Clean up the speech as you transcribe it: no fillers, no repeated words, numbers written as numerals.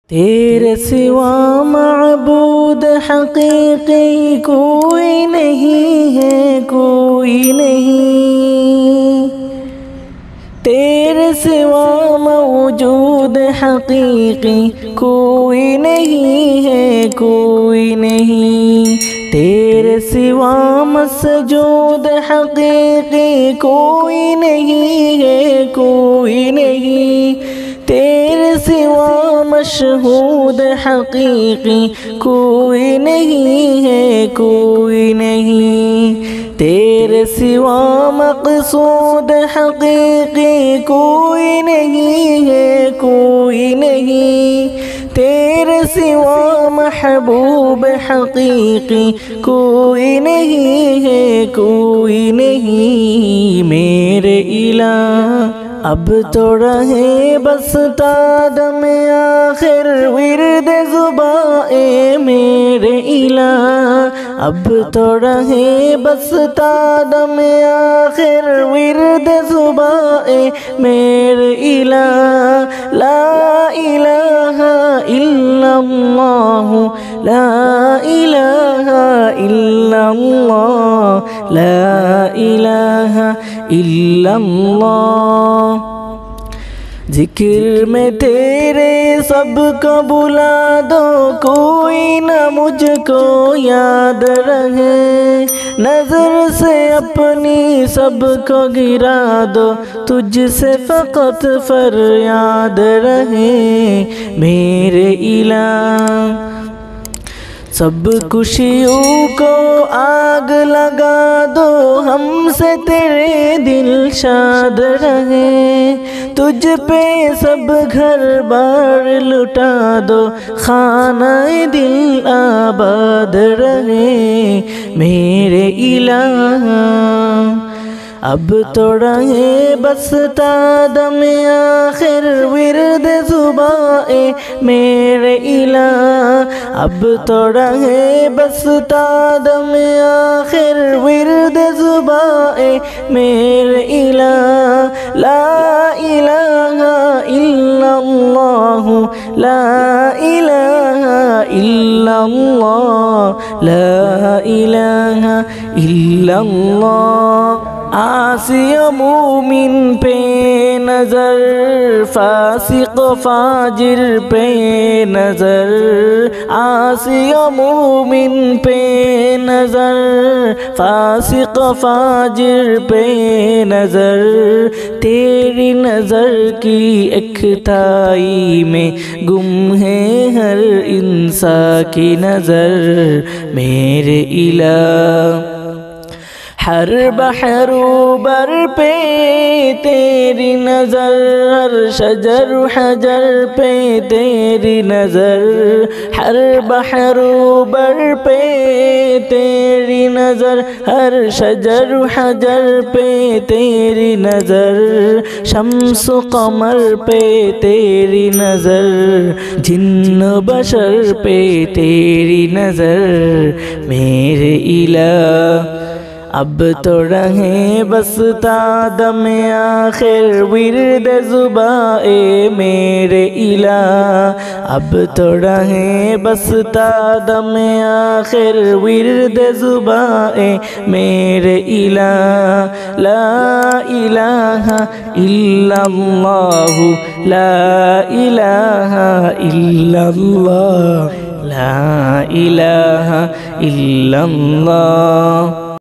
تیرے سوا معبود حقیقی کوئی نہیں ہے، کوئی نہیں۔ تیرے سوا موجود حقیقی کوئی نہیں ہے، کوئی نہیں۔ تیرے سوا مسجود حقیقی کوئی نہیں ہے، کوئی نہیں۔ تیرے سوا مشہود حقیقی کوئی نہیں ہے، کوئی نہیں۔ تیرے سوا مقصود حقیقی کوئی نہیں ہے، کوئی نہیں۔ تیرے سوا محبوب حقیقی کوئی نہیں ہے، کوئی نہیں۔ میرے الہ اب تو رہے بس تا دم آخر ورد زباں اے میرے الہ، اب تو رہے بس تا دم آخر ورد زباں اے میرے الہ۔ لا الہ الا اللہ، لا الہ الا اللہ، لا الہ الا اللہ۔ ذکر میں تیرے سب کو بلا دو، کوئی نہ مجھ کو یاد رہے۔ نظر سے اپنی سب کو گرا دو، تجھ سے فقط فریاد رہے میرے الہ۔ سب خوشیوں کو آگ لگا دو، ہم سے تیرے دل شاد رہے۔ تجھ پہ سب گھر بار لٹا دو، خانہ دل آباد رہے میرے الہ۔ اب تو رہے بس تا دم آخر ورد زباں اے میرے الہ، اب تو رہے بس تا دم آخر ورد زباں اے میرے الہ۔ لا الہ الا اللہ، لا الہ الا اللہ، لا الہ الا اللہ۔ عاصی و مومن پہ نظر، فاسق و فاجر پہ نظر، عاصی و مومن پہ نظر، فاسق و فاجر پہ نظر۔ تیری نظر کی اکتائی میں گم ہے ہر انسان کی نظر میرے الہ۔ ہر بحر و بر پہ تیری نظر، ہر شجر و حجر پہ تیری نظر، ہر بحر و بر پہ تیری نظر، ہر شجر و حجر پہ تیری نظر۔ شمس و قمر پہ تیری نظر، جن و بشر پہ تیری نظر میرے الہ۔ اب تو رہے بس تا دم آخر ورد زباں اے میرے الہ، اب تو رہے بس تا دم آخر ورد زباں اے میرے الہ۔ لا الہ الا اللہ، لا الہ الا اللہ، لا الہ الا اللہ۔